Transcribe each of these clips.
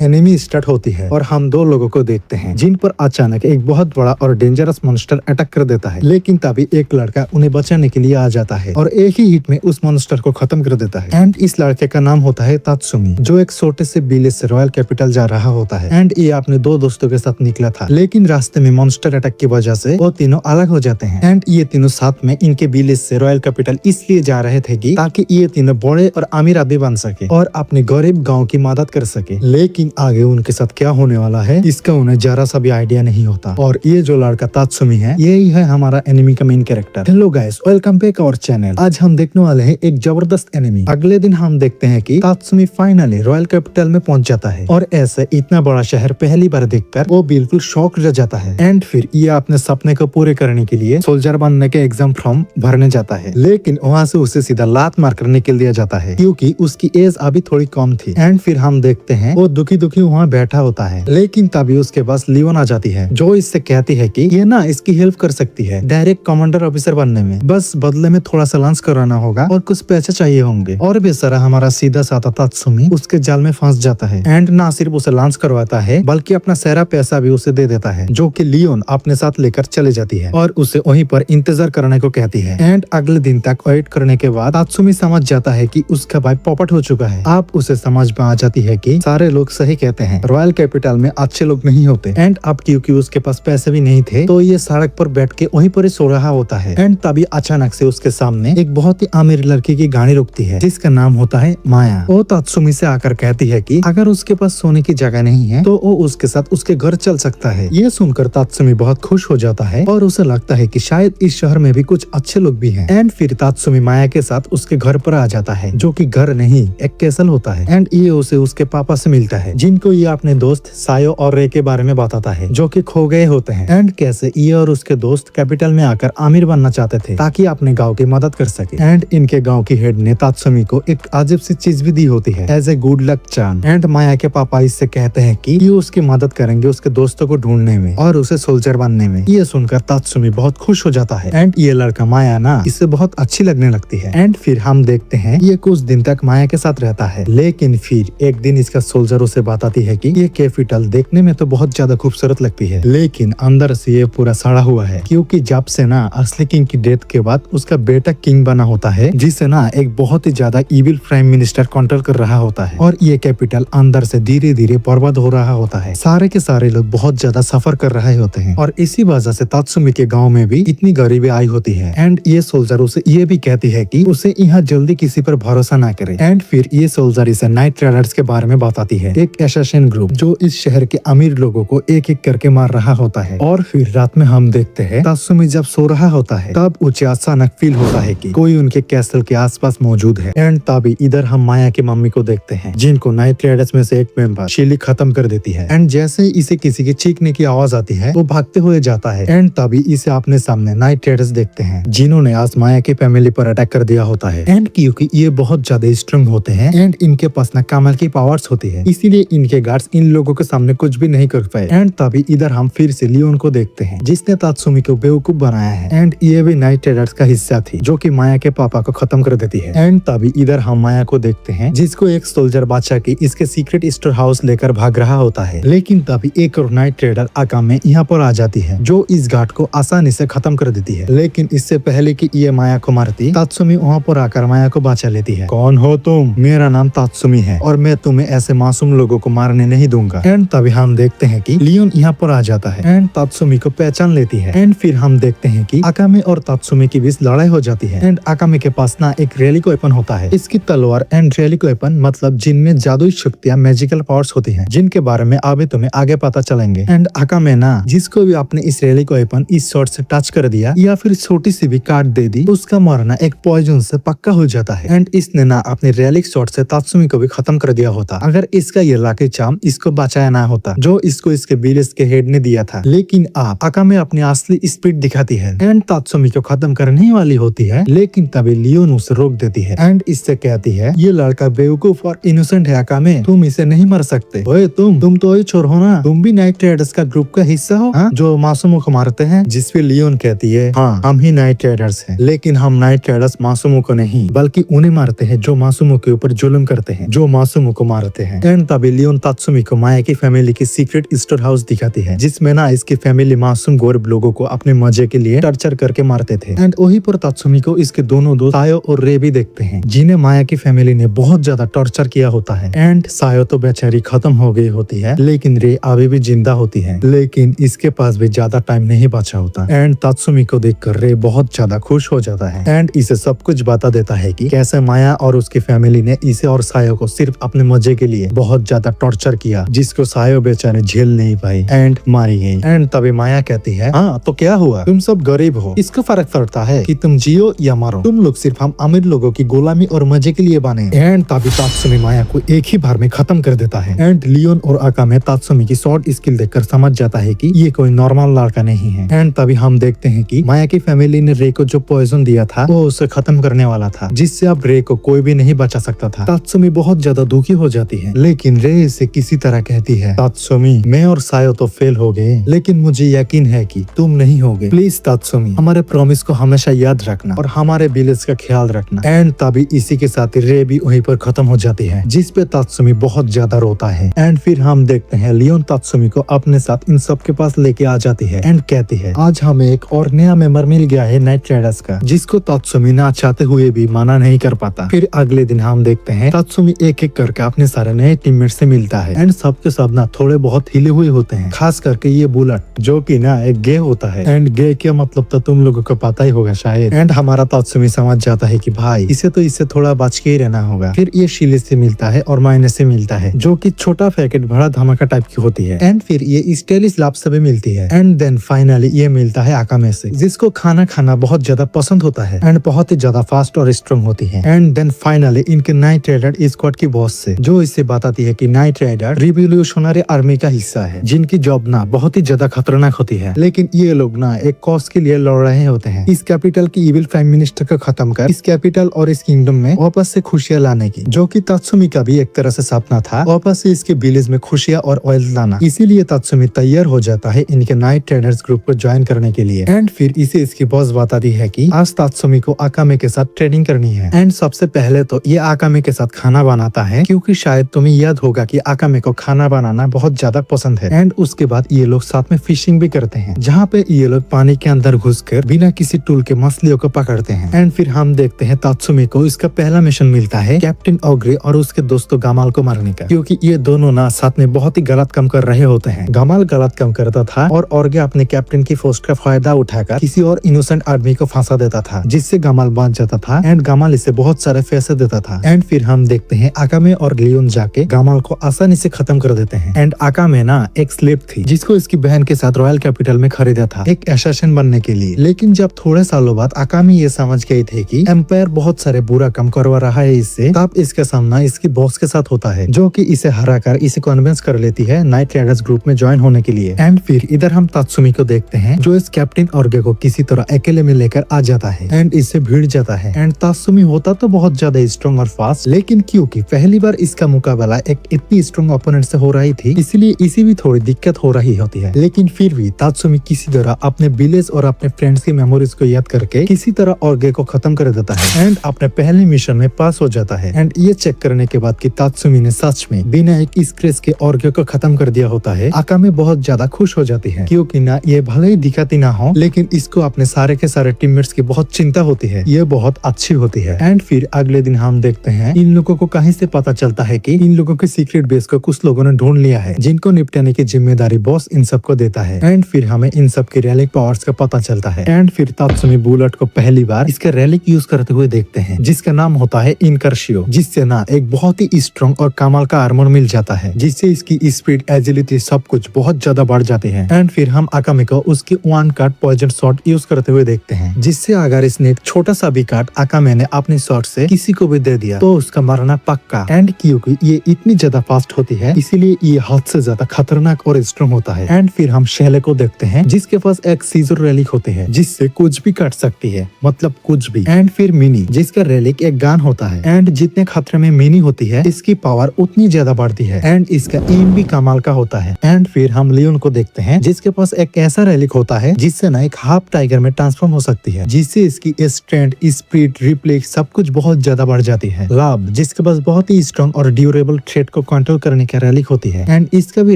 Enemy start होती है और हम दो लोगों को देखते हैं जिन पर अचानक एक बहुत बड़ा और डेंजरस मॉन्स्टर अटैक कर देता है। लेकिन तभी एक लड़का उन्हें बचाने के लिए आ जाता है और एक ही हिट में उस मॉन्स्टर को खत्म कर देता है। एंड इस लड़के का नाम होता है तात्सुमी, जो एक छोटे से विलेज से रॉयल कैपिटल जा रहा होता है। एंड ये अपने दो दोस्तों के साथ निकला था, लेकिन रास्ते में मॉन्स्टर अटैक की वजह से वो तीनों अलग हो जाते हैं। एंड ये तीनों साथ में इनके विलेज से रॉयल कैपिटल इसलिए जा रहे थे कि ताकि ये तीनों बड़े और अमीर आदमी बन सके और अपने गरीब गाँव की मदद कर सके। लेकिन आगे उनके साथ क्या होने वाला है इसका उन्हें जरा सा भी आइडिया नहीं होता। और ये जो लड़का तात्सुमी है यही है हमारा एनिमी का main character. Hello guys, welcome back our channel. आज हम देखने वाले हैं एक जबरदस्त एनिमी। अगले दिन हम देखते हैं कि तात्सुमी फाइनली रॉयल कैपिटल में पहुंच जाता है और ऐसे इतना बड़ा शहर पहली बार देखकर वो बिल्कुल शॉक रह जाता है। एंड फिर ये अपने सपने को पूरे करने के लिए सोल्जर बनने के एग्जाम फॉर्म भरने जाता है, लेकिन वहाँ से उसे सीधा लात मार कर निकल दिया जाता है क्योंकि उसकी एज अभी थोड़ी कम थी। एंड फिर हम देखते हैं वो दुखी दुखी वहाँ बैठा होता है, लेकिन तभी उसके पास लियोन आ जाती है जो इससे कहती है कि ये ना इसकी हेल्प कर सकती है डायरेक्ट कमांडर ऑफिसर बनने में, बस बदले में थोड़ा सा लंच कराना होगा और कुछ पैसे चाहिए होंगे। और बेचारा हमारा सीधा साधा तात्सुमी उसके जाल में फंस जाता है। एंड ना सिर्फ उसे लंच करवाता है बल्कि अपना सारा पैसा भी उसे दे देता है, जो कि लियोन अपने साथ लेकर चले जाती है और उसे वहीं पर इंतजार करने को कहती है। एंड अगले दिन तक वेट करने के बाद तात्सुमी समझ जाता है कि उसका भाई पॉपट हो चुका है। अब उसे समझ में आ जाती है कि सारे लोग सही कहते हैं, रॉयल कैपिटल में अच्छे लोग नहीं होते। एंड अब क्योंकि उसके पास पैसे भी नहीं थे तो ये सड़क पर बैठ के वहीं पर ही सो रहा होता है। एंड तभी अचानक से उसके सामने एक बहुत ही अमीर लड़की की गाड़ी रुकती है जिसका नाम होता है माया। वो तात्सुमी से आकर कहती है कि अगर उसके पास सोने की जगह नहीं है तो वो उसके साथ उसके घर चल सकता है। ये सुनकर तात्सुमी बहुत खुश हो जाता है और उसे लगता है कि शायद इस शहर में भी कुछ अच्छे लोग भी हैं। एंड फिर तात्सुमी माया के साथ उसके घर पर आ जाता है, जो कि घर नहीं एक कैसल होता है। एंड ये उसे उसके पापा से मिलता है जिनको ये अपने दोस्त सायो और रे के बारे में बताता है जो कि खो गए होते हैं। एंड कैसे ये और उसके दोस्त कैपिटल में आकर अमीर बनना चाहते थे ताकि अपने गांव की मदद कर सके। एंड इनके गांव की हेड ने तात्सुमी को एक अजीब सी चीज भी दी होती है as a good luck charm. And Maya के पापा इससे कहते हैं कि ये उसकी मदद करेंगे उसके दोस्तों को ढूंढने में और उसे सोल्जर बनने में। ये सुनकर तात्सुमी बहुत खुश हो जाता है। एंड ये लड़का माया ना इससे बहुत अच्छी लगने लगती है। एंड फिर हम देखते हैं ये कुछ दिन तक माया के साथ रहता है, लेकिन फिर एक दिन इसका सोल्जर उसे बताती है कि ये कैपिटल देखने में तो बहुत ज्यादा खूबसूरत लगती है, लेकिन अंदर से ये पूरा सड़ा हुआ है क्योंकि जब से ना असली किंग की डेथ के बाद उसका बेटा किंग बना होता है, जिसे ना एक बहुत ही ज्यादा इविल प्राइम मिनिस्टर कंट्रोल कर रहा होता है और ये कैपिटल अंदर से धीरे धीरे बर्बाद हो रहा होता है। सारे के सारे लोग बहुत ज्यादा सफर कर रहे होते हैं और इसी वजह से तात्सुमी के गाँव में भी इतनी गरीबी आई होती है। एंड ये सोल्जर उसे ये भी कहती है कि उसे यहाँ जल्दी किसी पर भरोसा ना करे। एंड फिर ये सोल्जर इसे नाइट राइडर्स के बारे में बताती है, एक असैसिन ग्रुप जो इस शहर के अमीर लोगों को एक एक करके मार रहा होता है। और फिर रात में हम देखते हैं तात्सुमी जब सो रहा होता है तब उसे अचानक फील होता है कि कोई उनके कैसल के आसपास मौजूद है। एंड तभी इधर हम माया की मम्मी को देखते हैं जिनको नाइट राइडर्स में से एक मेंबर शिली खत्म कर देती है। एंड जैसे इसे किसी के चीखने की आवाज आती है वो भागते हुए जाता है। एंड तभी इसे अपने सामने नाइट राइडर्स देखते हैं जिन्होंने आज माया की फैमिली पर अटैक कर दिया होता है। एंड क्योंकि ये बहुत ज्यादा स्ट्रांग होते हैं एंड इनके पास ना कमाल की पावर्स होती है, इसीलिए इनके गार्ड्स इन लोगों के सामने कुछ भी नहीं कर पाए। एंड तभी इधर हम फिर से लियोन को देखते हैं जिसने तात्सुमी को बेवकूफ बनाया है। एंड ये भी नाइट राइडर्स का हिस्सा थी जो कि माया के पापा को खत्म कर देती है। एंड तभी इधर हम माया को देखते हैं जिसको एक सोल्जर बादशाह की इसके सीक्रेट स्टोर हाउस लेकर भाग रहा होता है, लेकिन तभी एक और नाइट राइडर आकामे यहाँ पर आ जाती है जो इस घाट को आसानी से खत्म कर देती है। लेकिन इससे पहले कि ये माया को मारती तात्सुमी वहाँ पर आकर माया को बचा लेती है। कौन हो तुम? मेरा नाम तात्सुमी है और मैं तुम्हें ऐसे मासूम लोगों को मारने नहीं दूंगा। एंड तभी हम देखते हैं कि लियोन यहाँ पर आ जाता है एंड तात्सुमी को पहचान लेती है। एंड फिर हम देखते हैं कि आकामे और तात्सुमी के बीच लड़ाई हो जाती है। एंड आकामे के पास ना एक रेलिक वेपन होता है, इसकी तलवार एंड रेलिक वेपन मतलब जिनमें जादुई शक्तियां मैजिकल पावर्स होती हैं जिनके बारे में अभी तुम्हें आगे पता चलेंगे। एंड आकामे ना जिसको भी आपने इस रेलिक वेपन इस शॉट से टच कर दिया या फिर छोटी सी भी काट दे दी उसका मरना एक पॉइजन से पक्का हो जाता है। एंड इसने ना अपने रेलिक शॉट से तात्सुमी को भी खत्म कर दिया होता अगर इसका ये लाकी चार्म इसको बचाया ना होता जो इसको इसके विलेज के हेड ने दिया था। लेकिन आप आकामे अपनी असली स्पीड दिखाती है एंड तात्सुमी को खत्म करने वाली होती है, लेकिन तभी लियोन उसे रोक देती है एंड इससे कहती है ये लड़का बेवकूफ और इनोसेंट है आकामे, तुम इसे नहीं मर सकते। ओए तुम तो ही चोर हो ना, तुम भी नाइट राइडर्स का ग्रुप का हिस्सा हो जो मासूमों को मारते हैं। जिसपे लियोन कहती है हाँ हम ही नाइट राइडर्स हैं, लेकिन हम नाइट राइडर्स मासूमों को नहीं बल्कि उन्हें मारते हैं जो मासूमों के ऊपर जुल्म करते हैं, जो मासूमों को मारते हैं। एंड तभी तभी लियोन तात्सुमी को माया की फैमिली की सीक्रेट स्टोर हाउस दिखाती है, जिसमें ना इसकी फैमिली मासूम गरीब लोगों को अपने मजे के लिए टॉर्चर करके मारते थे। एंड वहीं पर तात्सुमी को इसके दोनों दोस्त सायो और रे भी देखते हैं, जिन्हें माया की फैमिली ने बहुत ज्यादा टॉर्चर किया होता है। एंड सायो तो बेचारी खत्म हो गई होती है, लेकिन रे अभी भी जिंदा होती है, लेकिन इसके पास भी ज्यादा टाइम नहीं बचा होता। एंड तात्सुमी को देखकर रे बहुत ज्यादा खुश हो जाता है एंड इसे सब कुछ बता देता है कि कैसे माया और उसकी फैमिली ने इसे और सायो को सिर्फ अपने मजे के लिए बहुत ज्यादा टॉर्चर किया, जिसको सायो बेचारे झेल नहीं पाई एंड मारी गई। एंड तभी माया कहती है, हाँ तो क्या हुआ, तुम सब गरीब हो, इसका फर्क पड़ता है कि तुम जियो या मरो, तुम लोग सिर्फ हम अमीर लोगों की गुलामी और मजे के लिए बने। एंड तभी तात्सुमी माया को एक ही बार में खत्म कर देता है। एंड लियोन और आकामे तात्सुमी की शॉर्ट स्किल देखकर समझ जाता है कि ये कोई नॉर्मल लड़का नहीं है। एंड तभी हम देखते हैं कि माया की फैमिली ने रे को जो पॉइजन दिया था वो उसे खत्म करने वाला था, जिससे अब रे को कोई भी नहीं बचा सकता था। तात्सुमी बहुत ज्यादा दुखी हो जाती है, लेकिन रे इसे किसी तरह कहती है, तात्सुमी मैं और सायो तो फेल हो गए, लेकिन मुझे यकीन है कि तुम नहीं होगे। प्लीज तात्सुमी हमारे प्रॉमिस को हमेशा याद रखना और हमारे विलेज का ख्याल रखना। एंड तभी इसी के साथ रे भी वहीं पर खत्म हो जाती है, जिस पे तात्सुमी बहुत ज्यादा रोता है। एंड फिर हम देखते हैं लियोन तात्सुमी को अपने साथ इन सब के पास लेके आ जाती है एंड कहती है, आज हमें एक और नया मेंबर मिल गया है नाइट राइडर्स का, जिसको तात्सुमी ना चाहते हुए भी मना नहीं कर पाता। फिर अगले दिन हम देखते हैं तात्सुमी एक एक करके अपने सारे नए टीममेट से मिलता है एंड सबके सब ना थोड़े बहुत हिले हुए होते हैं, खास करके ये बुलेट जो कि ना एक गे होता है। एंड गे क्या मतलब तो तुम लोगों को पता ही होगा शायद। एंड हमारा तात्सुमी समझ जाता है कि भाई इससे थोड़ा बच के ही रहना होगा। फिर ये शीले से मिलता है और मायने से मिलता है, जो कि छोटा पैकेट बड़ा धमाका टाइप की होती है। एंड फिर ये स्टाइलिश लाभ से भी मिलती है। एंड देन फाइनली ये मिलता है आकामे से, जिसको खाना खाना बहुत ज्यादा पसंद होता है एंड बहुत ही ज्यादा फास्ट और स्ट्रॉन्ग होती है। एंड देन फाइनली इनके नाइट राइडर स्क्वाड की बॉस से, जो इसे बताती है कि नाइट राइडर रिवॉल्यूशनरी आर्मी का हिस्सा है, जिनकी जॉब ना बहुत ही ज्यादा खतरनाक होती है, लेकिन ये लोग ना एक कॉज के लिए लड़ रहे होते हैं, इस कैपिटल की इविल प्राइम मिनिस्टर को खत्म कर इस कैपिटल और इस किंगडम में वापस से खुशियां लाने की, जो कि तात्सुमी का भी एक तरह से सपना था, वापस से इसके विलेज में खुशियां और ऑयल लाना। इसीलिए तात्सुमी तैयार हो जाता है इनके नाइट राइडर्स ग्रुप को ज्वाइन करने के लिए। एंड फिर इसे इसकी बॉस बताती है कि आज तात्सुमी को आकामे के साथ ट्रेनिंग करनी है। एंड सबसे पहले तो ये आकामे के साथ खाना बनाता है, क्योंकि शायद तुम्हें याद होगा कि आकामे को खाना बनाना बहुत ज्यादा पसंद है। एंड उसके बाद ये लोग साथ में फिशिंग भी करते हैं, जहाँ पे ये लोग पानी के अंदर घुसकर बिना किसी टूल के मछलियों को पकड़ते हैं। एंड फिर हम देखते हैं तात्सुमी को इसका पहला मिशन मिलता है कैप्टन ओग्रे और उसके दोस्तों गमाल को मारने का, क्योंकि ये दोनों ना साथ में बहुत ही गलत काम कर रहे होते हैं। गमाल गलत काम करता था और ओग्रे अपने कैप्टन की फोर्स का फायदा उठाकर किसी और इनोसेंट आदमी को फंसा देता था, जिससे गमाल बच जाता था एंड गमाल इसे बहुत सारे पैसे देता था। एंड फिर हम देखते हैं आकामे और लियोन जाके गमाल को आसानी से खत्म कर देते हैं। एंड आकामे ना एक स्लेव थी, जिसको इसकी बहन के साथ रॉयल कैपिटल में खरीदा था एक एसासिन बनने के लिए। लेकिन जब थोड़े सालों बाद आकामे ये समझ गई थी कि एम्पायर बहुत सारे बुरा काम करवा रहा है इससे, तब इसका सामना इसकी बॉस के साथ होता है, जो कि इसे हराकर इसे कन्विंस कर लेती है नाइट राइडर्स ग्रुप में ज्वाइन होने के लिए। एंड फिर इधर हम तात्सुमी को देखते हैं, जो इस कैप्टन ओग्रे को किसी तरह अकेले में लेकर आ जाता है एंड इससे भिड़ जाता है। एंड तात्सुमी होता तो बहुत ज्यादा स्ट्रॉन्ग और फास्ट, लेकिन क्योंकि पहली बार इसका मुकाबला एक इतनी स्ट्रॉन्ग ओपोनेंट से हो रही थी, इसलिए इसी भी थोड़ी दिक्कत हो रही होती है। लेकिन फिर भी तात्सुमी किसी तरह अपने विलेज और अपने फ्रेंड्स की मेमोरीज को याद करके किसी तरह ओग्रे को खत्म कर देता है एंड अपने पहले मिशन में पास हो जाता है। एंड ये चेक करने के बाद कि तात्सुमी ने सच में बिना एक स्क्रैच के ओग्रे को खत्म कर दिया होता है, आकामे बहुत ज्यादा खुश हो जाती है, क्योंकि ना ये भले ही दिखाती ना हो, लेकिन इसको अपने सारे के सारे टीममेट्स की बहुत चिंता होती है, ये बहुत अच्छी होती है। एंड फिर अगले दिन हम देखते हैं इन लोगों को कहीं से पता चलता है कि इन लोगों के सीक्रेट बेस को कुछ लोगों ने ढूंढ लिया है, जिनको निपटाने की जिम्मेदारी बॉस इन सबको देता है। एंड फिर हमें इन सब के रैलिक पावर्स का पता चलता है। एंड फिर तात्सुमी बुलेट को पहली बार इसका रैलिक यूज करते हुए देखते हैं, जिसका नाम होता है इनकर्शियो, जिससे ना एक बहुत ही स्ट्रॉन्ग और कमाल का आर्मर मिल जाता है, जिससे इसकी स्पीड, एजिलिटी सब कुछ बहुत ज्यादा बढ़ जाते हैं। एंड फिर हम आकामे को उसकी one cut poison shot use करते हुए देखते हैं, जिससे अगर इसने एक छोटा सा भी कट आकामे ने अपने शॉट से किसी को भी दे दिया तो उसका मरना पक्का। एंड क्योंकि ये इतनी ज्यादा फास्ट होती है, इसीलिए ये हद से ज्यादा खतरनाक और स्ट्रॉन्ग होता है। एंड फिर हम शैले को देखते हैं, जिसके पास एक सीजर रैलिक होते हैं, जिससे कुछ भी काट सकती है, मतलब कुछ भी। एंड फिर मिनी, जिसका रैलिक एक गन होता है एंड जितने खतरे में मिनी होती है, इसकी पावर उतनी ज्यादा बढ़ती है एंड इसका एम भी कमाल का होता है। एंड फिर हम लियोन को देखते हैं, जिसके पास एक ऐसा रैलिक होता है जिससे ना एक हाफ टाइगर में ट्रांसफॉर्म हो सकती है, जिससे इसकी स्ट्रेंथ, स्पीड, रिफ्लेक्स सब कुछ बहुत ज्यादा बढ़ जाती है। लाभ, जिसके पास बहुत ही स्ट्रॉन्ग और ड्यूरेबल थ्रेड को को कंट्रोल करने का रैलिक होती है एंड इसका भी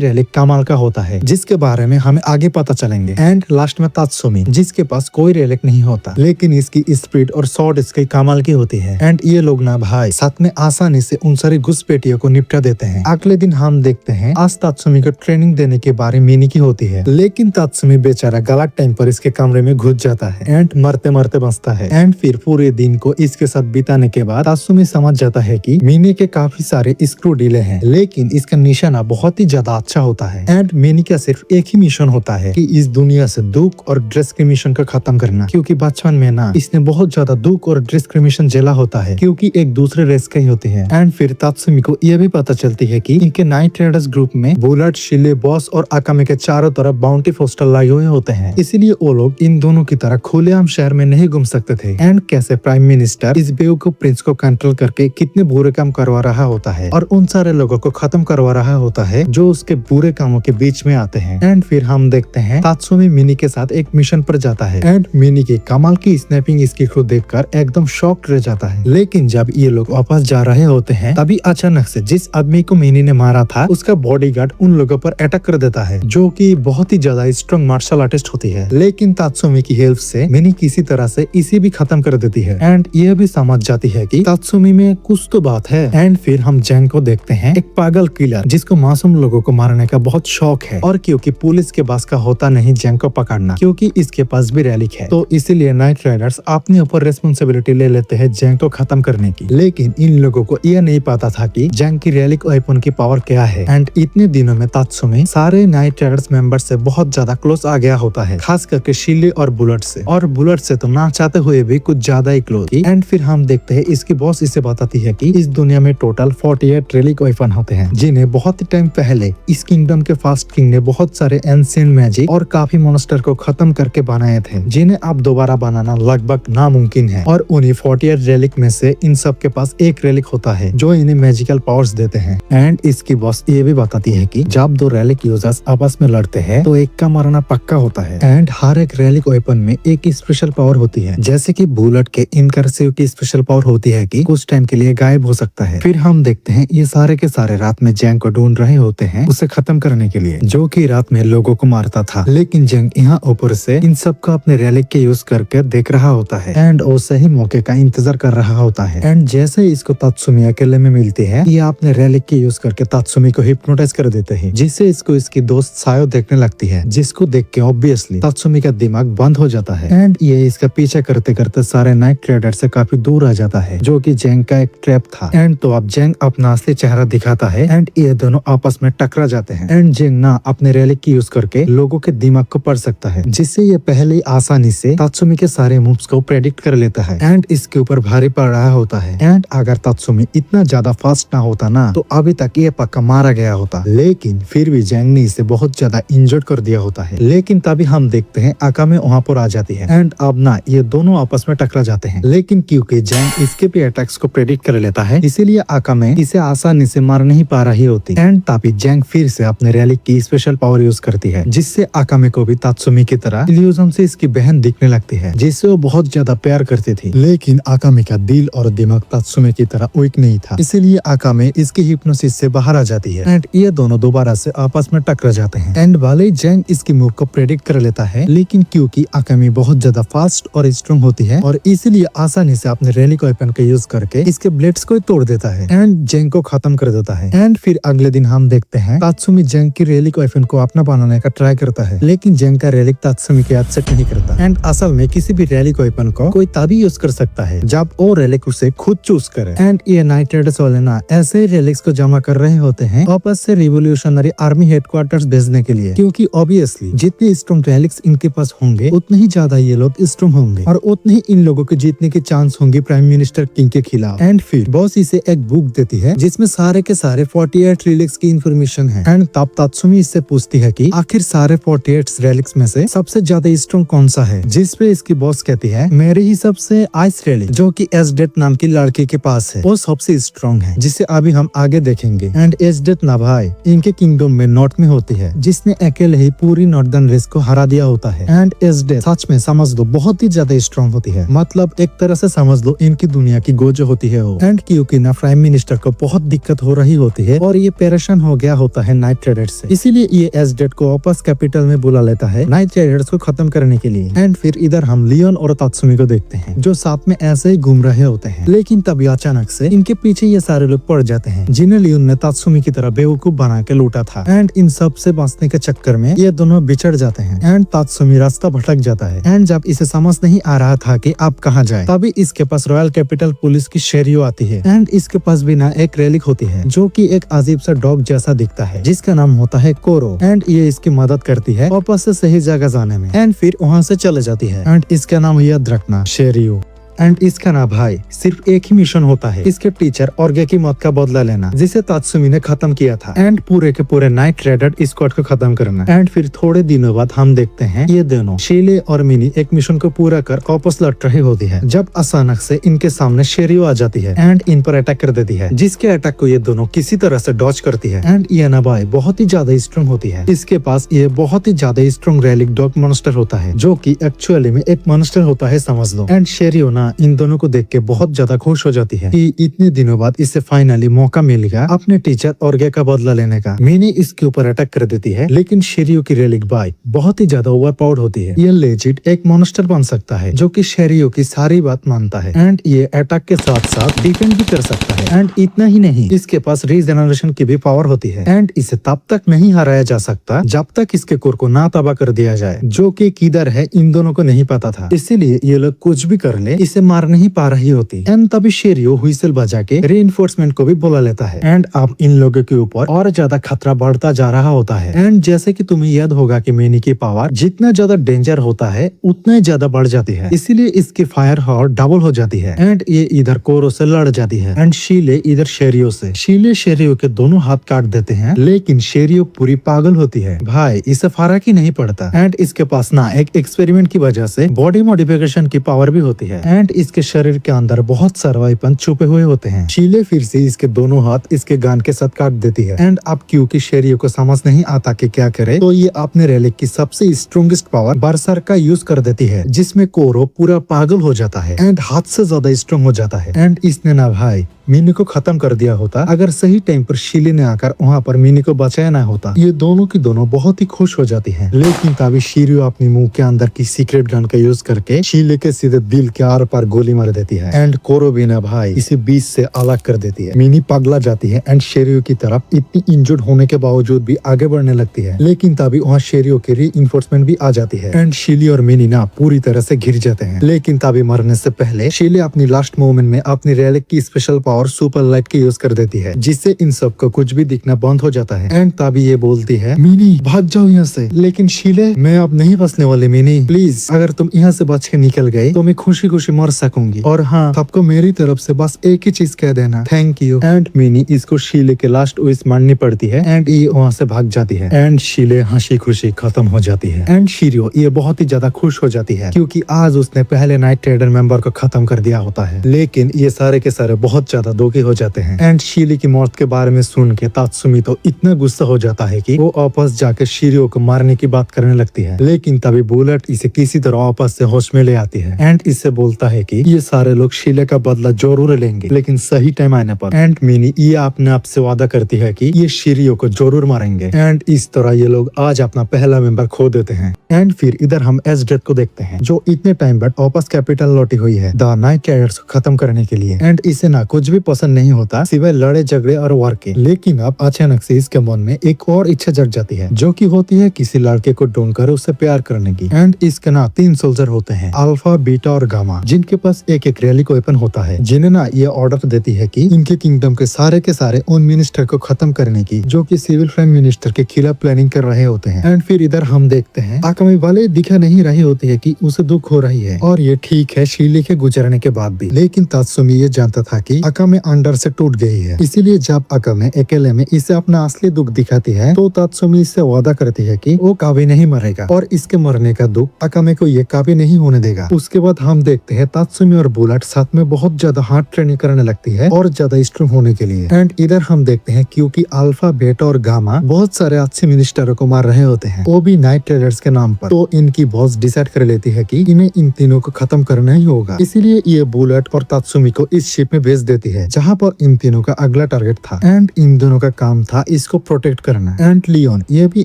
रैलिक कमाल का होता है जिसके बारे में हमें आगे पता चलेंगे। एंड लास्ट में तात्सुमी जिसके पास कोई रैलिक नहीं होता लेकिन इसकी स्पीड और शॉट इसके कमाल की होती है एंड ये लोग ना भाई साथ में आसानी से उन सारी घुसपैठियों को निपटा देते हैं। अगले दिन हम देखते हैं आज तात्सुमी को ट्रेनिंग देने के बारे मीनी की होती है लेकिन तात्सुमी बेचारा गलत टाइम पर इसके कमरे में घुस जाता है एंड मरते मरते बचता है। एंड फिर पूरे दिन को इसके साथ बिताने के बाद तात्सुमी समझ जाता है कि मीनी के काफी सारे स्क्रू डीले हैं लेकिन इसका निशाना बहुत ही ज्यादा अच्छा होता है एंड मीनी का सिर्फ एक ही मिशन होता है कि इस दुनिया से दुख और डिस्क्रिमिनेशन को खत्म करना, क्योंकि बचपन में ना इसने बहुत ज्यादा दुख और डिस्क्रिमिनेशन झेला होता है क्योंकि एक दूसरे रेस के ही होते हैं। एंड फिर तात्सुमी को यह भी पता चलती है कि इनके नाइट राइडर्स ग्रुप में बुलेट, शिले, बॉस और आकामे के चारों तरफ बाउंटी पोस्टर लगे हुए होते हैं, इसीलिए वो लोग इन दोनों की तरह खुलेआम शहर में नहीं घूम सकते थे। एंड कैसे प्राइम मिनिस्टर इस बेवकूफ प्रिंस को कंट्रोल करके कितने बुरे काम करवा रहा होता है और उन सारे लोगों को खत्म करवा रहा होता है जो उसके बुरे कामों के बीच में आते हैं। एंड फिर हम देखते हैं तात्सुमी मिनी के साथ एक मिशन पर जाता है एंड मिनी की कमाल की स्नैपिंग स्किल को देखकर एकदम शॉक्ड रह जाता है। लेकिन जब ये लोग वापस जा रहे होते हैं तभी अचानक से जिस आदमी को मिनी ने मारा था उसका बॉडीगार्ड उन लोगों पर अटैक कर देता है जो कि बहुत ही ज्यादा स्ट्रॉन्ग मार्शल आर्टिस्ट होती है। लेकिन तात्सुमी की हेल्प से मिनी किसी तरह से इसे भी खत्म कर देती है एंड ये भी समझ जाती है कि तात्सुमी में कुछ तो बात है। एंड फिर हम जैंग को देखते हैं, एक पागल किलर जिसको मासूम लोगों को मारने का बहुत शौक है और क्योंकि पुलिस के पास का होता नहीं जैंग को पकड़ना क्योंकि इसके पास भी रैलिक है, तो इसीलिए नाइट राइडर्स अपने ऊपर रेस्पॉन्सिबिलिटी ले लेते हैं जैंग को खत्म करने की। लेकिन इन लोगों को यह नहीं पता था कि जैंग की रैलिक वेपन की पावर क्या है। एंड इतने दिनों में तात्सुमी सारे नाइट राइडर्स मेंबर से बहुत ज्यादा क्लोज आ गया होता है, खास करके शिले और बुलेट से, और बुलेट से तो ना चाहते हुए भी कुछ ज्यादा ही क्लोज। एंड फिर हम देखते हैं इसकी बॉस इसे बताती है कि इस दुनिया में टोटल 48 रैलिक वेपन होते हैं जिन्हें बहुत ही टाइम पहले इस किंगडम के फर्स्ट किंग ने बहुत सारे एंशिएंट मैजिक और काफी मॉन्स्टर को खत्म करके बनाए थे जिन्हें अब दोबारा बनाना लगभग नामुमकिन है। और उन्हीं 48 रैलिक में से इन सब के पास एक रैलिक होता है जो इन्हें मैजिकल पावर्स देते हैं। एंड इसकी बॉस ये भी बताती है कि जब दो रैलिक यूजर्स आपस में लड़ते हैं तो एक का मरना पक्का होता है। एंड हर एक रैलिक वेपन में एक स्पेशल पावर होती है, जैसे कि बुलेट के इनकर्सिव की स्पेशल पावर होती है कि कुछ टाइम के लिए गायब हो सकता है। फिर हम देखते हैं ये सारे के सारे रात में जैंग को ढूंढ रहे होते हैं उसे खत्म करने के लिए, जो कि रात में लोगों को मारता था। लेकिन जैंग यहाँ ऊपर से इन सब को अपने रैलिक के यूज करके देख रहा होता है एंड वो सही मौके का इंतजार कर रहा होता है। एंड जैसे ही इसको तात्सुमी अकेले में मिलती है ये अपने रैलिक के यूज करके तात्सुमी को हिप्नोटाइज कर देते हैं, जिससे इसको इसकी दोस्त सायो देखने लगती है, जिसको देख के ऑब्वियसली तात्सुमी का दिमाग बंद हो जाता है। एंड ये इसका पीछे करते करते सारे नाइट राइडर से काफी दूर आ जाता है जो कि जैंग का एक ट्रैप था। एंड तो अब जैंग अपना असली चेहरा दिखाता है एंड ये दोनों आपस में टकरा जाते हैं। एंड जैंग ना अपने रैलिक की यूज करके लोगों के दिमाग को पढ़ सकता है, जिससे ये पहले ही आसानी से तात्सुमी के सारे मूव्स को प्रेडिक्ट कर लेता है एंड इसके ऊपर भारी पड़ रहा होता है। एंड अगर तात्सुमी इतना ज्यादा फास्ट ना होता ना तो अभी तक ये पक्का मारा गया होता, लेकिन फिर भी जैंग ने इसे बहुत ज्यादा इंजर्ड कर दिया होता है। लेकिन तभी हम देखते हैं आकामे वहाँ पर आ जाती है एंड अब ना ये दोनों आपस में टकरा जाते हैं, लेकिन क्योंकि जैंग इसके भी अटैक्स को प्रेडिक्ट कर लेता है इसीलिए आकामे इसे आसानी से मार नहीं पा रही होती। एंड तभी जैंग फिर से अपने रैलिक की स्पेशल पावर यूज करती है, जिससे आकामे को भी तात्सुमी की तरह इल्यूजन से इसकी बहन दिखने लगती है, जिससे वो बहुत ज्यादा प्यार करती थी। लेकिन आकामे का दिल और दिमाग तात्सुमी की तरह वीक नहीं था, इसीलिए आकामे इसकी हिप्नोसिस से बाहर आ जाती है एंड ये दोनों दोबारा से आपस में टकरा जाते हैं। एंड भले ही जैंग इसकी मूव को प्रेडिक्ट कर लेता है, लेकिन क्योंकि आकामे बहुत ज्यादा फास्ट और स्ट्रॉन्ग होती है और इसीलिए आसानी से अपने रैलिक वेपन का यूज करके इसके ब्लेड्स को तोड़ देता है एंड जैंग को खत्म कर देता है। एंड फिर अगले दिन हम देखते हैं तात्सुमी जैंग की रैलिक वेपन को अपना बनाने का ट्राई करता है, लेकिन जैंग का रैलिक तात्सुमी के हाथ सेट नहीं करता। एंड असल में किसी भी रैलिक वेपन को कोई तभी यूज कर सकता है जब वो रैलिक उसे खुद चूज करे। एंड ये नाइट राइडर्स वाले ना ऐसे रैलिक्स को जमा कर रहे होते हैं वापस से रिवोल्यूशनरी आर्मी हेडक्वार्टर्स भेजने के लिए, क्योंकि ऑब्वियसली जितने स्ट्रॉन्ग रैलिक्स इनके पास होंगे उतने ही ज्यादा ये लोग स्ट्रॉन्ग होंगे और उतने ही इन लोगों के जीतने के चांस होंगे प्राइम मिनिस्टर किंग के खिलाफ। एंड फिर बॉस इसे एक बुक देती है जिसमें सारे के सारे 48 रैलिक्स की इंफॉर्मेशन है। एंड तब तात्सुमी इससे पूछती है कि आखिर सारे 48 रैलिक्स में से सबसे ज्यादा स्ट्रॉन्ग कौन सा है, जिस पे इसकी बॉस कहती है मेरे हिसाब से आइस रैलिक जो कि एसडेट नाम की लड़की के पास है वो सबसे स्ट्रॉन्ग है, जिसे अभी हम आगे देखेंगे। एंड एसडेट ना भाई इनके किंगडम में नॉर्थ में होती है, जिसने अकेले ही पूरी नॉर्दर्न रेस को हरा दिया होता है। एंड एसडेट सच में समझ लो बहुत ही ज्यादा स्ट्रॉन्ग होती है, मतलब एक तरह से समझ लो इनकी दुनिया की गोजो होती है वो। एंड क्योंकि ना प्राइम मिनिस्टर को बहुत दिक्कत हो हो रही होती है और ये परेशान हो गया होता है नाइट राइडर्स से। इसीलिए ये एसडेट को वापस कैपिटल में बुला लेता है नाइट राइडर्स को खत्म करने के लिए। एंड फिर इधर हम लियोन और तात्सुमी को देखते हैं जो साथ में ऐसे ही घूम रहे होते हैं, लेकिन तभी अचानक से इनके पीछे ये सारे लोग पड़ जाते हैं जिन्हें लियोन ने तात्सुमी की तरह बेवकूफ बना के लूटा था। एंड इन सब से बचने के चक्कर में ये दोनों बिछड़ जाते हैं एंड तात्सुमी रास्ता भटक जाता है। एंड जब इसे समझ नहीं आ रहा था कि अब कहाँ जाए, तभी इसके पास रॉयल कैपिटल पुलिस की शेरियो आती है। एंड इसके पास भी ना एक रेलिक होती है जो कि एक अजीब सा डॉग जैसा दिखता है जिसका नाम होता है कोरो। एंड ये इसकी मदद करती है वापस से सही जगह जाने में। एंड फिर वहाँ से चले जाती है। एंड इसका नाम याद रखना शेरियो। एंड इसका ना भाई सिर्फ एक ही मिशन होता है, इसके टीचर ऑर्गे की मौत का बदला लेना जिसे तात्सुमी ने खत्म किया था। एंड पूरे के पूरे नाइट राइडर स्क्वाड को खत्म करना। एंड फिर थोड़े दिनों बाद हम देखते हैं ये दोनों शीले और मिनी एक मिशन को पूरा कर वापस लौट रही होती है जब अचानक से इनके सामने शेरियो आ जाती है एंड इन पर अटैक कर देती है, जिसके अटैक को ये दोनों किसी तरह से डॉज करती है। एंड ये ना भाई बहुत ही ज्यादा स्ट्रॉन्ग होती है। इसके पास ये बहुत ही ज्यादा स्ट्रॉन्ग रेलिक डॉग मॉन्स्टर होता है जो की एक्चुअली में एक मॉन्स्टर होता है, समझ लो। एंड शेरियो ना इन दोनों को देख के बहुत ज्यादा खुश हो जाती है कि इतने दिनों बाद इसे फाइनली मौका मिल गया अपने टीचर ऑर्गे का बदला लेने का। मिनी इसके ऊपर अटैक कर देती है, लेकिन शेरियो की रेलिक बाइक बहुत ही ज्यादा ओवरपावर्ड होती है। ये लेजिट एक मॉन्स्टर बन सकता है जो कि शेरियो की सारी बात मानता है एंड ये अटैक के साथ साथ डिफेंड भी कर सकता है। एंड इतना ही नहीं, इसके पास रीजनरेशन की भी पावर होती है एंड इसे तब तक नहीं हराया जा सकता जब तक इसके कोर को ना तबाह कर दिया जाए, जो कि किधर है इन दोनों को नहीं पता था। इसीलिए ये लोग कुछ भी कर ले इसे मार नहीं पा रही होती। एंड तभी शेरियो हुइसल बजा के रीइंफोर्समेंट को भी बुला लेता है एंड अब इन लोगों के ऊपर और ज्यादा खतरा बढ़ता जा रहा होता है। एंड जैसे कि तुम्हें याद होगा कि मिनी की पावर जितना ज्यादा डेंजर होता है उतना ही ज्यादा बढ़ जाती है, इसीलिए इसकी फायर पावर डबल हो जाती है। एंड ये इधर कोरो से लड़ जाती है एंड शीले इधर शेरियो से। शीले शेरियो के दोनों हाथ काट देते हैं, लेकिन शेरियो पूरी पागल होती है भाई, इसे फर्क ही नहीं पड़ता। एंड इसके पास ना एक एक्सपेरिमेंट की वजह से बॉडी मॉडिफिकेशन की पावर भी होती है एंड इसके शरीर के अंदर बहुत सारे वेपन छुपे हुए होते हैं। शीले फिर से इसके दोनों हाथ इसके गान के साथ काट देती है। एंड अब क्योंकि शेरियो को समझ नहीं आता कि क्या करे, तो ये अपने रेलिक की सबसे स्ट्रॉन्गेस्ट पावर बरसर का यूज कर देती है, जिसमें कोरो पूरा पागल हो जाता है एंड हाथ से ज्यादा स्ट्रॉन्ग हो जाता है। एंड इसने ना भाई मिनी को खत्म कर दिया होता अगर सही टाइम पर शीले ने आकर वहाँ पर मिनी को बचाया ना होता। ये दोनों की दोनों बहुत ही खुश हो जाती हैं, लेकिन तभी शेरियो अपनी मुंह के अंदर की सीक्रेट गन का यूज करके शीले के सीधे दिल के आर पार गोली मार देती है। एंड कोरो भी ना भाई इसे बीच से अलग कर देती है। मिनी पगला जाती है एंड शेरियो की तरफ इतनी इंजर्ड होने के बावजूद भी आगे बढ़ने लगती है, लेकिन तभी वहाँ शेरियो की रीइंफोर्समेंट भी आ जाती है एंड शीले और मिनी ना पूरी तरह से घिर जाते हैं। लेकिन तभी मरने से पहले शीले अपनी लास्ट मोमेंट में अपनी रेलिक की स्पेशल पावर सुपर लाइट की यूज कर देती है, जिससे इन सब को कुछ भी दिखना बंद हो जाता है। एंड तभी ये बोलती है मिनी भाग जाओ यहाँ से, लेकिन शीले मैं अब नहीं बचने वाली मिनी, प्लीज अगर तुम यहाँ से बच के निकल गए तो मैं खुशी खुशी मर सकूंगी, और हाँ सबको मेरी तरफ से बस एक ही चीज कह देना, थैंक यू। एंड मिनी इसको शीले के लास्ट विश माननी पड़ती है एंड ये वहाँ से भाग जाती है एंड शीले हंसी खुशी खत्म हो जाती है। एंड शिरियो ये बहुत ही ज्यादा खुश हो जाती है क्योंकि आज उसने पहले नाइट राइडर मेंबर को खत्म कर दिया होता है, लेकिन ये सारे के सारे बहुत ज्यादा दुखी हो जाते हैं। एंड शीले की मौत के बारे में सुन के तात्सुमी तो इतना गुस्सा हो जाता है कि वो वापस जाकर शिरियो को मारने की बात करने लगती है, लेकिन तभी बुलेट इसे किसी तरह वापस से होश में ले आती है एंड इससे बोलता है कि ये सारे लोग शीले का बदला जरूर लेंगे, लेकिन सही टाइम आने पर। एंड मिनी ये अपने आप से वादा करती है कि ये शिरियो को जरूर मारेंगे एंड इस तरह ये लोग आज अपना पहला मेंबर खो देते हैं। एंड फिर इधर हम एसडेथ को देखते हैं जो इतने टाइम बाद वापस कैपिटल लौटी हुई है द नाइट राइडर्स को खत्म करने के लिए। एंड इसे ना कुछ भी पसंद नहीं होता सिवाय लड़े झगड़े और वार के, लेकिन अब अचानक से इसके मन में एक और इच्छा जग जाती है जो कि होती है किसी लड़के को ढूंढकर उससे प्यार करने की। एंड इसके ना 3 सोल्जर होते हैं, अल्फा बीटा और गामा, जिनके पास एक एक रेलिक वेपन होता है, जिन्हें ना ये ऑर्डर देती है कि इनके किंगडम के सारे उन मिनिस्टर को खत्म करने की जो कि सिविल फ्रेम मिनिस्टर के खिलाफ प्लानिंग कर रहे होते हैं। एंड फिर इधर हम देखते हैं आकामी वाले दिखा नहीं रही होती है कि उसे दुख हो रही है, और ये ठीक है शीले के गुजरने के बाद भी, लेकिन तात्सुमी ये जानता था कि अकामे अंडर से टूट गई है। इसीलिए जब अकामे अकेले में इसे अपना असली दुख दिखाती है तो तात्सुमी इससे वादा करती है कि वो कभी नहीं मरेगा और इसके मरने का दुख अकामे को ये कभी नहीं होने देगा। उसके बाद हम देखते हैं है तात्सुमी और बुलेट साथ में बहुत ज्यादा हार्ड ट्रेनिंग करने लगती है और ज्यादा स्ट्रॉन्ग होने के लिए। एंड इधर हम देखते हैं क्योंकि अल्फा, बेटा और गामा बहुत सारे अच्छे मिनिस्टरों को मार रहे होते हैं, वो भी नाइट ट्रेडर्स के नाम पर। तो इनकी बॉस डिसाइड कर लेती है कि इन्हें इन तीनों को खत्म करना ही होगा। इसीलिए ये बुलेट और तात्सुमी को इस शिप में भेज देती है जहाँ पर इन तीनों का अगला टारगेट था। एंड इन दोनों का काम था इसको प्रोटेक्ट करना। एंड लियोन ये भी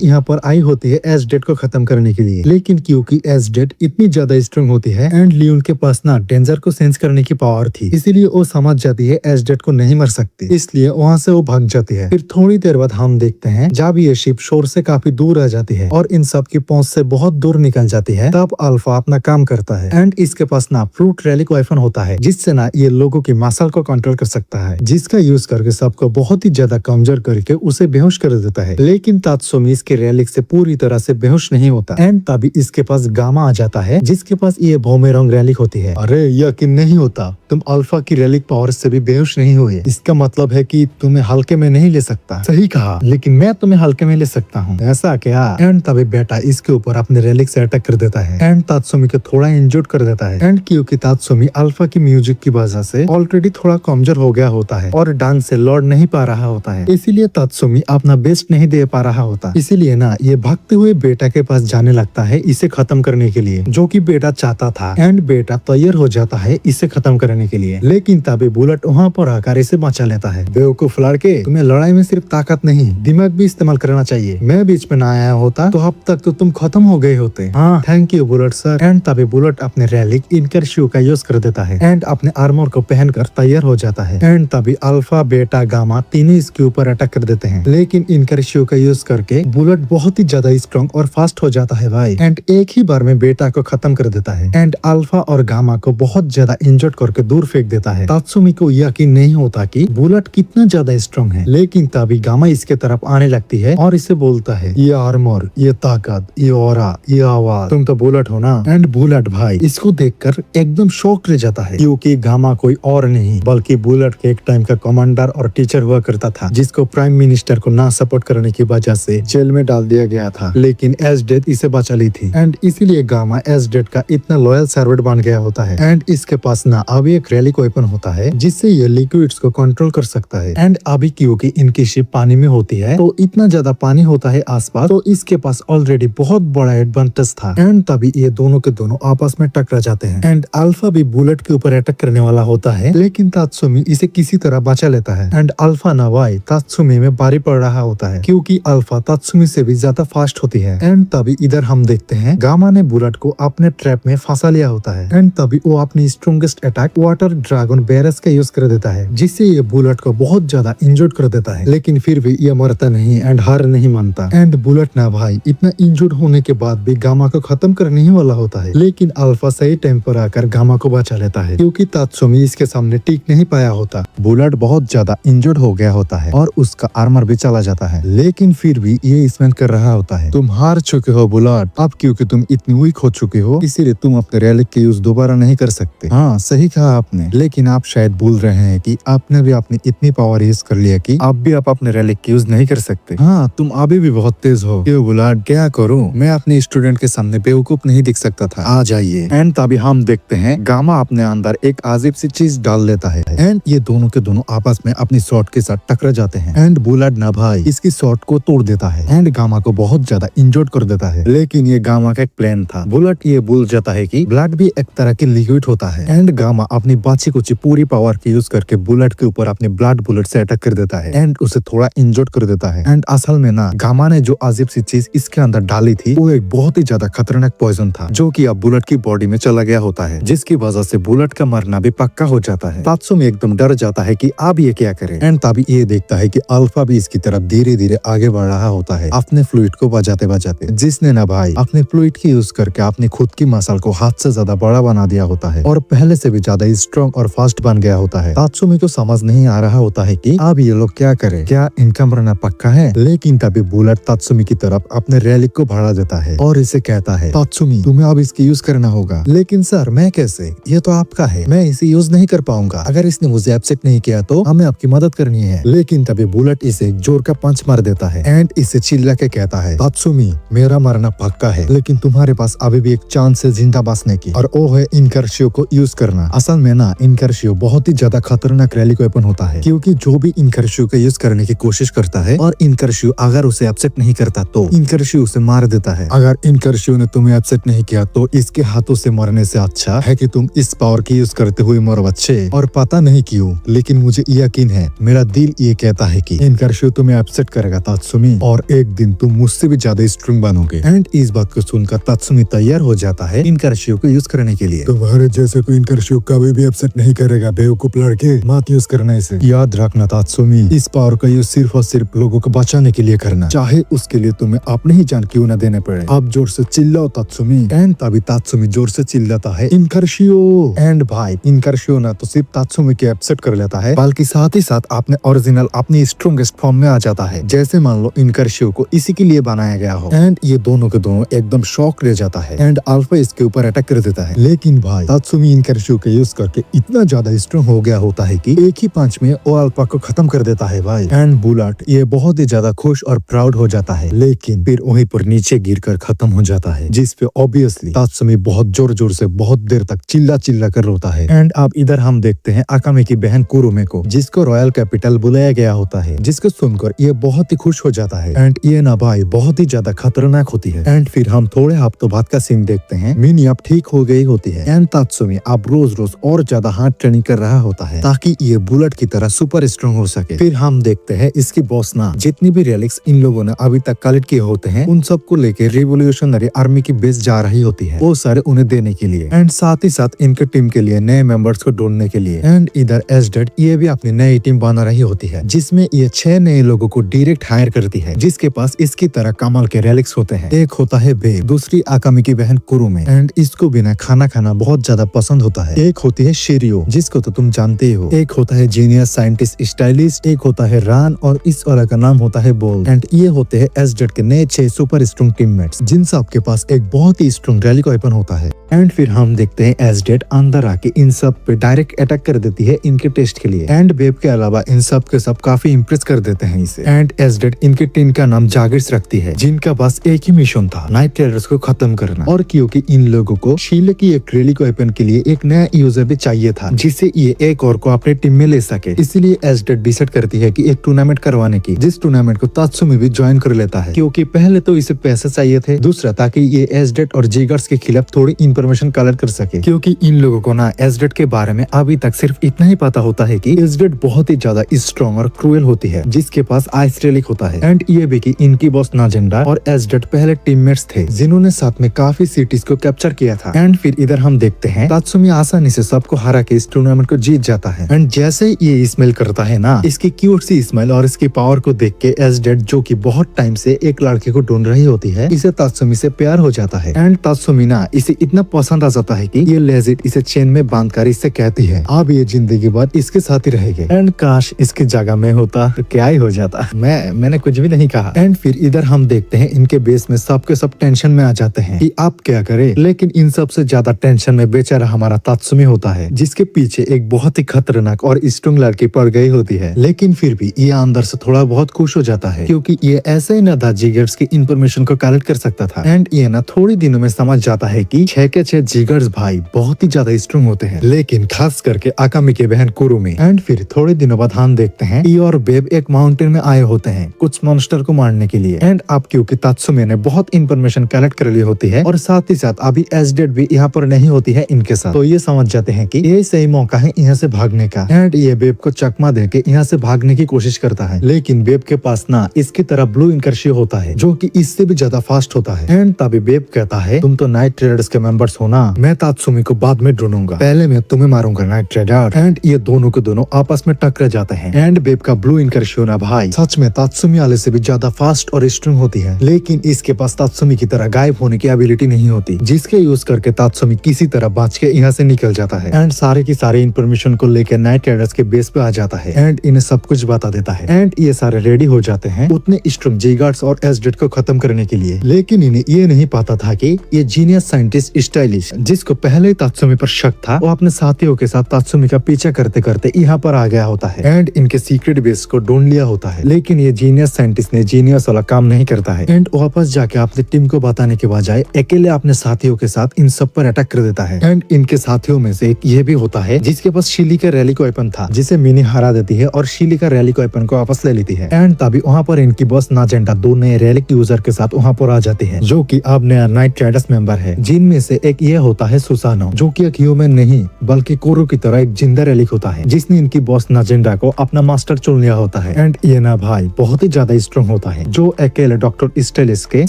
यहाँ पर आई होती है एसडेड को खत्म करने के लिए, लेकिन क्योंकि एसडेड इतनी ज्यादा स्ट्रॉन्ग होती है एंड लियोन के पास ना डेंजर को सेंस करने की पावर थी, इसीलिए वो समझ जाती है एसडेड को नहीं मर सकती, इसलिए वहाँ से वो भाग जाती है। फिर थोड़ी देर बाद हम देखते हैं जब ये शिप शोर से काफी दूर आ जाती है और इन सब की पहुंच से बहुत दूर निकल जाती है, तब अल्फा अपना काम करता है। एंड इसके पास ना फ्रूट रेलिक वेपन होता है जिससे ना ये लोगों की मसल को कंट्रोल कर सकता है, जिसका यूज करके सबको बहुत ही ज्यादा कमजोर करके उसे बेहोश कर देता है। लेकिन तात्सुमी इसके रेलिक से पूरी तरह से बेहोश नहीं होता। एंड तभी इसके पास गामा आ जाता है जिसके पास ये बूमेरंग रेलिक होती है। अरे यकीन नहीं होता, तुम अल्फा की रेलिक पावर से भी बेहोश नहीं हुए, इसका मतलब है कि तुम्हें हल्के में नहीं ले सकता। सही कहा, लेकिन मैं तुम्हें हल्के में ले सकता हूँ। ऐसा क्या? एंड तभी बेटा इसके ऊपर अपने रेलिक से अटैक कर देता है एंड तात्सुमी को थोड़ा इंजर्ड कर देता है। एंड क्योंकि तात्सुमी अल्फा की म्यूजिक की वजह से ऑलरेडी थोड़ा कमजोर हो गया होता है और ढंग से लौट नहीं पा रहा होता है, इसीलिए तात्सुमी अपना बेस्ट नहीं दे पा रहा होता। इसीलिए ना ये भागते हुए बेटा के पास जाने लगता है इसे खत्म करने के लिए, जो कि बेटा चाहता था। एंड बेटा तैयार हो जाता है इसे खत्म करने के लिए, लेकिन तभी बुलेट वहाँ पर आकर इसे बचा लेता है। बेवकूफ लड़के, तुम्हें लड़ाई में सिर्फ ताकत नहीं दिमाग भी इस्तेमाल करना चाहिए। मैं बीच में ना आया होता तो अब तक तो तुम खत्म हो गए होते। हाँ thank you bullet sir. And तभी बुलेट अपने रेलिक इनकर शू का यूज कर देता है एंड अपने आर्मर को पहनकर तैयार हो जाता है। एंड तभी अल्फा, बेटा, गामा तीनों इसके ऊपर अटैक कर देते हैं, लेकिन इनकर शू का यूज करके बुलेट बहुत ही ज्यादा स्ट्रॉन्ग और फास्ट हो जाता है भाई। एंड एक ही बार में बेटा को खत्म कर देता है एंड अल्फा और गामा को बहुत ज्यादा इंजर्ड करके दूर फेंक देता है। तात्सुमी को यकीन नहीं होता कि बुलेट कितना ज्यादा स्ट्रॉन्ग है, लेकिन तभी गामा इसके तरफ आने लगती है और इसे बोलता है ये आर्मर, ये ताकत, ये ऑरा, ये आवाज, तुम तो बुलेट हो ना। एंड बुलेट भाई इसको देखकर एकदम शॉक रह जाता है क्योंकि गामा कोई और नहीं बल्कि बुलेट के एक टाइम का कमांडर और टीचर हुआ करता था, जिसको प्राइम मिनिस्टर को ना सपोर्ट करने की वजह से जेल में डाल दिया गया था, लेकिन एसडेड इसे बचा ली थी। एंड इसीलिए गामा एसडेड का इतना लॉयल सर्वेंट बन गया होता है। एंड इसके पास ना अभी एक रेलिक वेपन होता है जिससे ये लिक्विड्स को कंट्रोल कर सकता है। एंड अभी क्योंकि इनकी शिप पानी में होती है तो इतना ज्यादा पानी होता है आसपास, तो इसके पास ऑलरेडी बहुत बड़ा एडवांटेज था। एंड तभी ये दोनों के दोनों आपस में टकरा जाते हैं एंड अल्फा भी बुलेट के ऊपर अटैक करने वाला होता है, लेकिन तात्सुमी इसे किसी तरह बचा लेता है। एंड अल्फा ना भाई तात्सुमी में भारी पड़ रहा होता है क्योंकि अल्फा तात्सुमी से भी ज्यादा फास्ट होती है। एंड तभी इधर हम देखते हैं गामा ने बुलेट को अपने ट्रैप में फंसा लिया होता है एंड तभी वो अपनी स्ट्रॉन्गेस्ट अटैक वाटर ड्रैगन बेरस का यूज कर देता है, जिससे ये बुलेट को बहुत ज्यादा इंजर्ड कर देता है, लेकिन फिर भी ये मरता नहीं एंड हार नहीं मानता। एंड बुलेट ना भाई इतना इंजर्ड होने के बाद भी गामा को खत्म करने ही वाला होता है, लेकिन अल्फा सही टाइम पर आकर गामा को बचा लेता है क्योंकि तात्सुमी इसके सामने टिक नहीं पाया होता। बुलेट बहुत ज्यादा इंजर्ड हो गया होता है और उसका आर्मर भी चला जाता है, लेकिन फिर भी ये स्मेल कर रहा होता है तुम हार चुके हो बुलेट, अब क्योंकि तुम इतनी वीक हो चुके हो इसीलिए तुम अपने रेलिक के यूज दोबारा नहीं कर सकते। हाँ सही कहा आपने, लेकिन आप शायद भूल रहे हैं कि आपने भी अपनी इतनी पावर यूज कर लिया कि अब भी आप अपने रेलिक के यूज नहीं कर सकते। हाँ तुम अभी भी बहुत तेज हो। क्यों बुलेट, क्या करूं, मैं अपने स्टूडेंट के सामने बेवकूफ नहीं दिख सकता था, आ जाइए। एंड तभी हम देखते हैं गामा अपने अंदर एक अजीब सी चीज डाल लेता है एंड ये दोनों के दोनों आपस में अपनी शॉट के साथ टकरा जाते हैं एंड बुलेट ना भाई इसकी शॉट को तोड़ देता है एंड गामा को बहुत ज्यादा इंजर्ड कर देता है, लेकिन ये गामा का एक प्लान था। बुलेट ये भूल जाता है कि ब्लड भी एक तरह की लिक्विड होता है एंड गामा अपनी बाची कुची पूरी पावर की यूज करके बुलेट के ऊपर अपने ब्लड बुलेट से अटैक कर देता है एंड उसे थोड़ा इंजर्ड कर देता है। एंड असल में ना गामा ने जो अजीब सी चीज इसके अंदर डाली थी वो एक बहुत ही ज्यादा खतरनाक पॉइजन था जो कि अब बुलेट की बॉडी में चला गया होता है, जिसकी वजह से बुलेट का मरना भी पक्का हो जाता है। तात्सुमी एकदम डर जाता है कि अब ये क्या करे एंड तभी ये देखता है कि अल्फा भी इसकी तरफ धीरे धीरे आगे बढ़ रहा होता है अपने फ्लूइड को बजाते बजाते, जिसने ना भाई अपने फ्लूइड की यूज करके अपनी खुद की मसल को हाथ से ज्यादा बड़ा बना दिया होता है और पहले से भी ज्यादा स्ट्रॉन्ग और फास्ट बन गया होता है। तात्सुमी को समझ नहीं आ रहा होता है कि अब ये लोग क्या करे, क्या इनका मरना पक्का है, लेकिन तभी बुलेट तात्सुमी की तरफ अपने रेलिक को बढ़ा देता है और इसे कहता है तात्सुमी तुम्हें अब इसकी यूज करना होगा। लेकिन सर मैं कैसे, ये तो आपका है, मैं इसे यूज नहीं कर पाऊंगा, अगर इसने मुझे अपसेट नहीं किया तो हमें आपकी मदद करनी है। लेकिन तभी बुलेट इसे जोर का पंच मार देता है एंड इसे चिल्ला के कहता है तात्सुमी मेरा मरना पक्का है, लेकिन तुम्हारे पास अभी भी एक चांस है जिंदा बचने की और वो है इन इनकर्शियो को यूज करना। असल में ना इनकर्शियो बहुत ही ज्यादा खतरनाक रैलिक वेपन होता है, क्योंकि जो भी इनकर्शियो का यूज करने की कोशिश करता है और इनकर्शियो अगर उसे अपसेट नहीं करता तो इनकर्शियो उसे मार देता है। अगर इनकर्शियो ने तुम्हें अपसेट नहीं किया तो इसके हाथों से मरने से अच्छा है कि तुम इस पावर की यूज करते हुए मरो बच्चे। और पता नहीं क्यों, लेकिन मुझे यकीन है, मेरा दिल ये कहता है कि इनकर्शियो तुम्हें अपसेट करेगा तात्सुमी, और एक दिन तुम मुझसे भी ज्यादा स्ट्रांग बनोगे। एंड इस बात को सुनकर तात्सुमी तैयार हो जाता है इनकर्शियो को यूज करने के लिए। तुम्हारे जैसे को इनकर्शियो कभी भी अपसेट नहीं करेगा बेवकूफ लड़के, मत यूज करना इसे। याद रखना तात्सुमी, इस पावर का यूज सिर्फ और सिर्फ लोगों को बचाने के लिए करना, चाहे उसके लिए तुम्हें अपने ही जान क्यों न देने पड़े। अब जोर से चिल्लाओ तात्सुमी। एंड तभी तात्सुमी जोर से चिल्लाता है इनकर्शियो। एंड भाई इनकर्शियो ना तो सिर्फ तात्सुमी के अपसेट कर लेता है, बल्कि साथ ही साथ अपने ओरिजिनल अपनी स्ट्रॉन्गेस्ट फॉर्म में आ जाता है। जैसे मान लो इनकर्शियो को इसी के लिए बनाया गया हो। एंड ये दोनों के दोनों एकदम शॉक ले जाता है एंड अल्फा इसके ऊपर अटैक कर देता है। लेकिन भाई तात्सुमी इनकर्शियो का यूज करके इतना ज्यादा स्ट्रॉन्ग हो गया होता है कि एक ही पंच में वो अल्फा को खत्म कर देता है भाई। एंड बुलेट ये बहुत ही ज्यादा खुश और प्राउड हो जाता है, लेकिन फिर वहीं पर नीचे गिरकर खत्म हो जाता है, जिस पे ऑब्वियसली तात्सुमी बहुत जोर जोर से बहुत देर तक चिल्ला चिल्ला कर रोता है। एंड अब इधर हम देखते हैं अकामे की बहन कुरुमे को, जिसको रॉयल कैपिटल बुलाया गया होता है, जिसको सुनकर ये बहुत ही खुश हो जाता है। एंड ये ना भाई बहुत ही ज्यादा खतरनाक होती है। एंड फिर हम थोड़े हफ्तों बाद का सीन देखते हैं, मिनी अब ठीक हो गई होती है एंड तात्सुमी अब रोज रोज और ज्यादा हार्ड ट्रेनिंग कर रहा होता है ताकि ये बुलेट की तरह सुपर स्ट्रॉन्ग हो सके। फिर हम देखते हैं इसकी बॉस ना जितनी भी रेलिक्स इन लोगों ने अभी तक कलेक्ट किए होते हैं उन सबको लेके रिवोल्यूशनरी आर्मी की बेस जा रही होती है, वो सारे उन्हें देने के लिए एंड साथ ही साथ इनके टीम के लिए नए मेंबर्स को ढूंढने के लिए। एंड इधर एसडेड ये भी अपनी नई टीम बना रही होती है, जिसमें ये 6 नए लोगों को डायरेक्ट हायर करती है, जिसके पास इसकी तरह कमाल के रेलिक्स होते हैं। एक होता है बेब, दूसरी आकामी की बहन कुरुमे एंड इसको बिना खाना खाना बहुत ज्यादा पसंद होता है। एक होती है शिरियो, जिसको तो तुम जानते ही हो। एक होता है जीनियस साइंटिस्ट स्टाइलिस्ट, एक होता है रान और इस वाला का नाम होता है बोल। एंड ये होते हैं एसडेड के नए 6 सुपर स्ट्रॉन्ग टीममेट्स, जिन सबके पास एक बहुत ही स्ट्रॉन्ग रैलिक वेपन होता है। एंड फिर हम देखते हैं एसडेड अंदर आके इन सब पे डायरेक्ट अटैक कर देती है इनके टेस्ट के लिए। एंड बेब के अलावा इन सब के सब काफी इम्प्रेस कर देते हैं इसे। एंड एसडेड इनके टीम का नाम जागिर्स रखती है, जिनका बस एक ही मिशन था, नाइट राइडर्स को खत्म करना। और क्योंकि इन लोगों को शीले की एक रैलिक वेपन के लिए एक नया यूजर भी चाहिए था, जिससे ये एक और को अपने टीम में ले सके, इसलिए एसडेड डिसाइड करती है कि एक टूर्नामेंट करवाने की, जिस टूर्नामेंट को तात्सुमी भी ज्वाइन कर लेता है, क्योंकि पहले तो इसे पैसे चाहिए थे, दूसरा ताकि ये एसडेड और जिगर्स के खिलाफ थोड़ी इंफॉर्मेशन कलेक्ट कर सके, क्योंकि इन लोगों को ना एसडेड के बारे में अभी तक सिर्फ इतना ही पता होता है कि एसडेड बहुत ही ज्यादा स्ट्रॉन्ग और क्रूएल होती है, जिसके पास आइस रेलिक होता है। एंड ये भी कि इनकी बॉस नाजेंडा और एसडेड पहले टीममेट्स थे, जिन्होंने साथ में काफी सिटीज को कैप्चर किया था। एंड फिर इधर हम देखते हैं तात्सुमी आसानी से सबको हरा के इस टूर्नामेंट को जीत जाता है। एंड जैसे ही ये स्माइल करता है ना, इसकी क्यूट सी स्माइल और इसकी पावर को देख के एसडेड, जो कि बहुत टाइम से एक लड़के को ढूंढ रही होती है, इसे तात्सुमी से प्यार हो जाता है। एंड तात्सुमी ना इसे इतना पसंद आ जाता है कि ये लेजिट इसे चेन में बांधकर इससे कहती है अब ये जिंदगी भर इसके साथ ही रहेगी। एंड काश इसकी जगह में होता तो क्या ही हो जाता। मैंने कुछ भी नहीं कहा। एंड फिर इधर हम देखते हैं इनके बेस में सबके सब टेंशन में आ जाते हैं कि आप क्या करें, लेकिन इन सबसे ज्यादा टेंशन में बेचारा हमारा तात्सुमी होता है, जिसके पीछे एक बहुत ही खतरनाक और स्ट्रॉन्ग लड़की पड़ गई होती है। लेकिन फिर भी ये अंदर से थोड़ा बहुत खुश हो जाता है, क्योंकि ये ऐसे ही ना था जिगर्स की इंफॉर्मेशन को कलेक्ट कर सकता था। एंड ये ना थोड़ी दिनों में समझ जाता है कि 6 के 6 जिगर्स भाई बहुत ही ज्यादा स्ट्रॉन्ग होते हैं, लेकिन खास करके आकामी के बहन कुरुमी। एंड फिर थोड़े दिनों बाद हम देखते हैं ई और बेब एक माउंटेन में आए होते हैं कुछ मॉन्स्टर को मारने के लिए। एंड अब क्योंकि तात्सुमी ने बहुत इंफॉर्मेशन कलेक्ट कर ली होती है और साथ ही साथ अभी एसडेड भी यहाँ पर नहीं होती है इनके साथ, तो ये समझ जाते हैं कि ये सही मौका है यहाँ से भागने का। एंड ये बेब को चकमा देके यहाँ से भागने की कोशिश करता है, लेकिन बेब के पास ना इसकी तरह ब्लू इनकर्शियो होता है, जो कि इससे भी ज्यादा फास्ट होता है। एंड तभी बेब कहता है तुम तो नाइट राइडर्स के मेंबर्स हो ना, मैं तात्सुमी को बाद में ढूंढूंगा, पहले मैं तुम्हें मारूंगा नाइट राइडर। एंड ये दोनों के दोनों आपस में टकरा जाते हैं। एंड बेब का ब्लू इनकर्शियो ना भाई सच में तात्सुमी वाले से भी ज्यादा फास्ट और स्ट्रॉन्ग होती है, लेकिन इसके पास तात्सुमी की तरह गायब होने की एबिलिटी नहीं होती, जिसके यूज करके तात्सुमी किसी तरह बच के यहाँ से निकल जाता है। एंड सारे की सारी इन्फॉर्मेशन को लेकर नाइट राइडर्स के बेस पे आ जाता है एंड इन्हें सब कुछ बता देता है। एंड ये सारे रेडी हो जाते हैं उतने स्ट्रॉन्ग जिगार्ड्स और एसडेड को खत्म करने के लिए, लेकिन इन्हें ये नहीं पता था कि ये जीनियस साइंटिस्ट स्टाइलिश, जिसको पहले ही तात्सुमी पर शक था, वो अपने साथियों के साथ तात्सुमी का पीछा करते करते यहाँ पर आ गया होता है एंड इनके सीक्रेट बेस को ढूंढ लिया होता है। लेकिन ये जीनियस साइंटिस्ट ने जीनियस वाला काम नहीं करता है एंड वापस जाके अपनी टीम को बताने के बजाय अकेले अपने साथियों के साथ इन सब पर अटैक कर देता है। एंड इनके साथियों में से एक ये भी होता है जिसके पास शीली का रैली को वेपन था, जिसे मिनी हरा देती है और शीली का रैली को वेपन को वापस ले लेती है। एंड तभी वहाँ पर इनकी बॉस नाजेंडा दो नए रैलिक यूजर के साथ वहाँ पर आ जाते हैं, जो कि अब नया नाइट राइडर्स मेंबर है, जिनमें से एक ये होता है सुसानो, जो कि एक ह्यूमन नहीं बल्कि कोरो की तरह एक जिंदा रैलिक होता है, जिसने इनकी बॉस नाजेंडा को अपना मास्टर चुन लिया होता है। एंड ये ना भाई बहुत ही ज्यादा स्ट्रॉन्ग होता है, जो अकेले डॉक्टर स्टेलिस के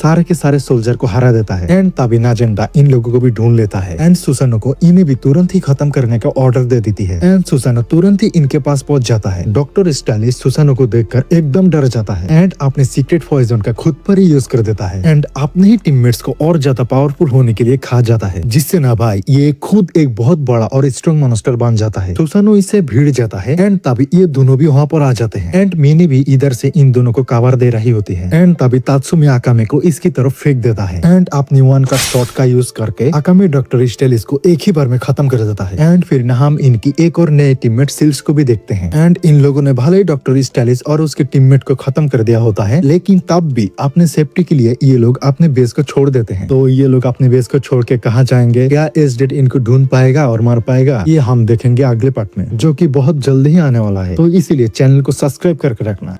सारे सोल्जर को हरा देता है। एंड तभी नाजेंडा इन लोगों को भी ढूंढ लेता है एंड सुसानो को इन्हें भी तुरंत ही खत्म करने का ऑर्डर दे देती है। एंड सुसानो तुरंत ही इनके पास पहुंच जाता है। डॉक्टर स्टेलिस सुसानो को देखकर एकदम डर जाता है एंड अपने सीक्रेट पॉइजन का खुद पर ही यूज कर देता है एंड अपने ही टीममेट्स को और ज्यादा पावरफुल होने के लिए खा जाता है, जिससे ना भाई ये खुद एक बहुत बड़ा और स्ट्रॉन्ग मॉन्स्टर बन जाता है। सुसानो इससे भीड़ जाता है एंड तभी ये दोनों भी वहाँ पर आ जाते हैं एंड मिनी भी इधर से इन दोनों को कवर दे रही होती है। एंड तभी तात्सुमी आकामे को इसकी तरफ फेंक देता है एंड अपनी वन का शॉट का यूज करके आकामे डॉक्टर स्टेलिस को एक ही बार में खत्म कर देता है। एंड फिर हम इनकी एक और नए टीममेट सिल्स को भी देखते हैं एंड इन लोगों ने भले ही डॉक्टर स्टेलिस और उसके टीममेट को खत्म कर दिया होता है, लेकिन तब भी अपने सेफ्टी के लिए ये लोग अपने बेस को छोड़ देते हैं। तो ये लोग अपने बेस को छोड़ के कहाँ जाएंगे, क्या एसडेड इनको ढूंढ पाएगा और मार पाएगा, ये हम देखेंगे अगले पार्ट में, जो कि बहुत जल्दी ही आने वाला है। तो इसीलिए चैनल को सब्सक्राइब करके रखना।